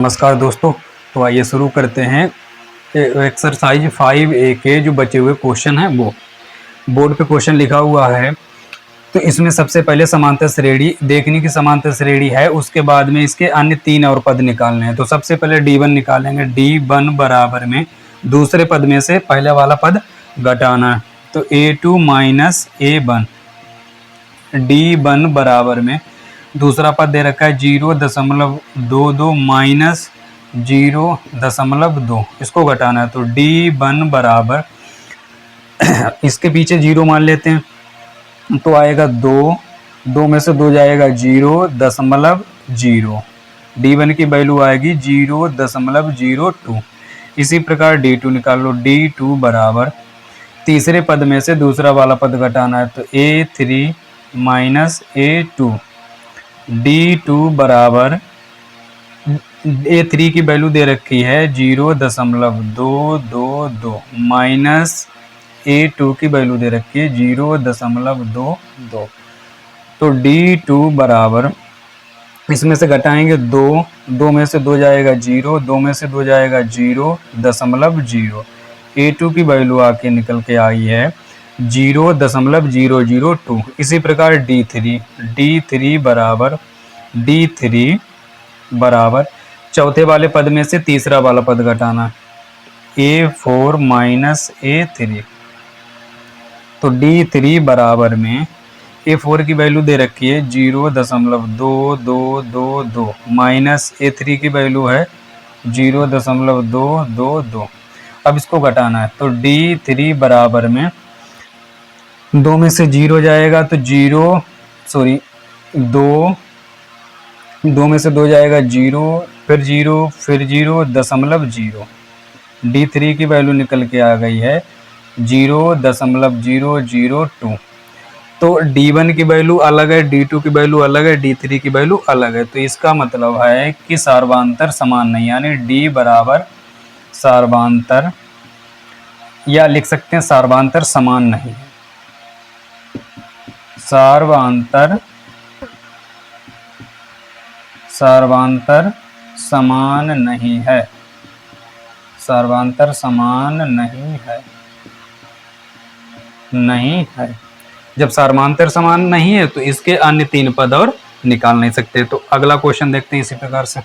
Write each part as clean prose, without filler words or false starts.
नमस्कार दोस्तों। तो आइए शुरू करते हैं एक्सरसाइज 5A के जो बचे हुए क्वेश्चन हैं वो बोर्ड पे क्वेश्चन लिखा हुआ है। तो इसमें सबसे पहले समांतर श्रेणी देखने की समांतर श्रेणी है, उसके बाद में इसके अन्य तीन और पद निकालने हैं। तो सबसे पहले D1 निकालेंगे। D1 बराबर में दूसरे पद में से पहले वाला पद घटाना है, तो A2 माइनस A1। D1 बराबर में दूसरा पद दे रखा है 0.22 माइनस 0.2, इसको घटाना है। तो D1 बराबर इसके पीछे 0 मान लेते हैं तो आएगा 2 में से 2 जाएगा 0.0। D1 की वैल्यू आएगी 0.02। इसी प्रकार D2 निकाल लो। D2 बराबर तीसरे पद में से दूसरा वाला पद घटाना है, तो A3 माइनस A2। D2 बराबर A3 की वैल्यू दे रखी है 0.222 माइनस A2 की वैल्यू दे रखी है 0.22। तो D2 बराबर इसमें से घटाएंगे 2 में से 2 जाएगा 0, 2 में से 2 जाएगा 0.0। A2 की वैल्यू आके निकल के आई है 0.002। इसी प्रकार D3 बराबर चौथे वाले पद में से तीसरा वाला पद घटाना, A4 माइनस A3। तो D3 बराबर में A4 की वैल्यू दे रखी है 0.2222 माइनस A3 की वैल्यू है 0.222। अब इसको घटाना है, तो D3 बराबर में 2 में से 0 जाएगा तो 2 में से 2 जाएगा 0, फिर 0.0। D3 की वैल्यू निकल के आ गई है 0.002। तो D1 की वैल्यू अलग है, D2 की वैल्यू अलग है, D3 की वैल्यू अलग है। तो इसका मतलब है कि सार्वधान्तर समान नहीं, यानी D बराबर सार्वधान्तर, या लिख सकते हैं सार्वधान्तर समान नहीं है। सार्वधान्तर समान नहीं है। सार्वधान्तर समान नहीं है। जब सार्वधान्तर समान नहीं है तो इसके अन्य तीन पद और निकाल नहीं सकते। तो अगला क्वेश्चन देखते हैं इसी प्रकार से।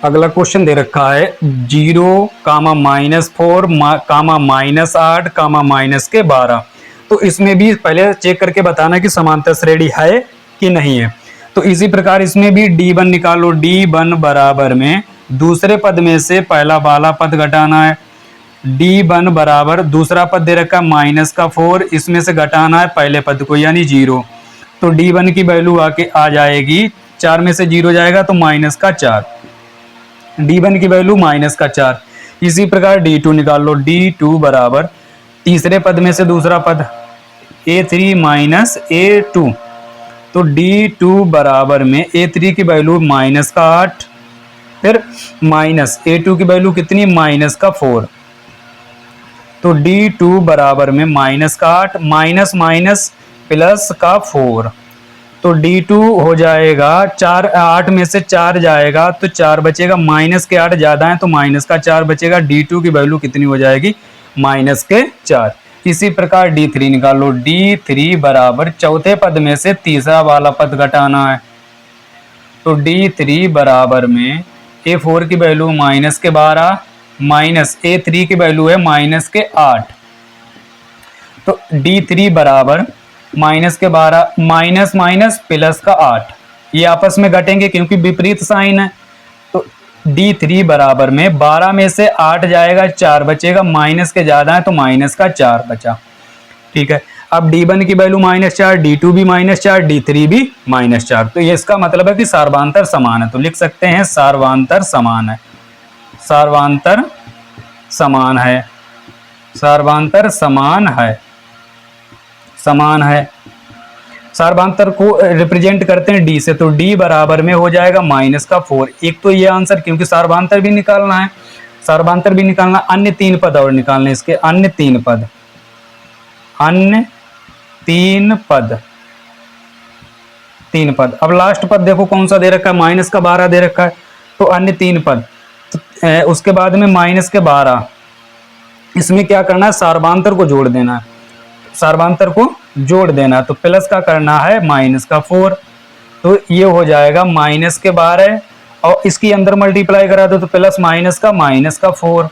अगला क्वेश्चन दे रखा है 0, -4, -8, -12। तो इसमें भी पहले चेक करके बताना कि समांतर श्रेणी है कि नहीं है। तो इसी प्रकार इसमें भी D1 निकालो। D1 बराबर में दूसरे पद में से पहला वाला पद घटाना है। D1 बराबर दूसरा पद दे रखा है -4, इसमें से घटाना है पहले पद को यानी 0। तो D1 की वैल्यू आके आ जाएगी 4 में से 0 जाएगा तो -4। D1 की वैल्यू -4। इसी प्रकार D2 निकाल लो। D2 बराबर तीसरे पद में से दूसरा पद A3 माइनस A2। तो D2 बराबर में A3 की वैल्यू -8, फिर माइनस A2 की वैल्यू कितनी -4। तो D2 बराबर में -8 माइनस +4। तो D2 हो जाएगा 8 में से 4 जाएगा तो 4 बचेगा, -8 ज्यादा है तो -4 बचेगा। D2 की वैल्यू कितनी हो जाएगी -4। इसी प्रकार D3 निकालो। D3 बराबर चौथे पद में से तीसरा वाला पद घटाना है। तो D3 बराबर में A4 की वैल्यू -12 माइनस A3 की वैल्यू है -8। तो D3 बराबर -12 माइनस +8, ये आपस में घटेंगे क्योंकि विपरीत साइन है। तो D3 बराबर में 12 में से 8 जाएगा, 4 बचेगा, माइनस के ज्यादा है तो -4 बचा। ठीक है। अब D1 की वैल्यू -4, D2 भी -4, D3 भी -4। तो ये इसका मतलब है कि सार्वधान्तर समान है। तो लिख सकते हैं सार्वधान्तर समान है। सार्वधान्तर समान है। सार्वधान्तर समान है। सार्वधान्तर को रिप्रेजेंट करते हैं D से, तो D बराबर में हो जाएगा -4। एक तो ये आंसर, क्योंकि सार्वधान्तर भी निकालना है, अन्य तीन पद और निकालने, इसके अन्य तीन पद तीन पद। अब लास्ट पद देखो कौन सा दे रखा है, माइनस का 12 दे रखा है, तो अन्य तीन पद। तो उसके बाद में माइनस के 12, इसमें क्या करना है, सार्वधातुक को जोड़ देना है, सार्वधातुक को जोड़ देना है। तो प्लस का करना है माइनस का 4, तो ये हो जाएगा माइनस के 12 और इसकी अंदर मल्टीप्लाई करा दो तो प्लस माइनस का 4,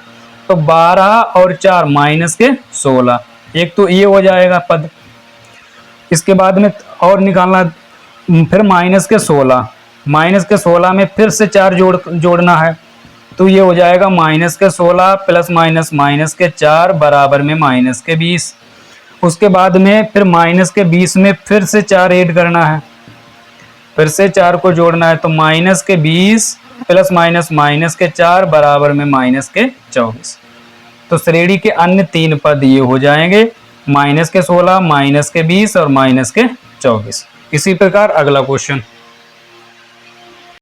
तो 12 और 4 माइनस के 16, एक तो ये हो जाएगा पद। इसके बाद में और निकालना, फिर माइनस के 16 में फिर से 4 जोड़ना है, तो ये हो जाएगा माइनस के 16 प्लस माइनस माइनस के 4 बराबर में माइनस के 20। उसके बाद में फिर माइनस के 20 में फिर से 4 ऐड करना है, फिर से 4 को जोड़ना है, तो माइनस के 20 प्लस माइनस माइनस के 4 बराबर में माइनस के 24। तो श्रेणी के अन्य तीन पद ये हो जाएंगे, माइनस के 16, माइनस के 20 और माइनस के 24। इसी प्रकार अगला क्वेश्चन।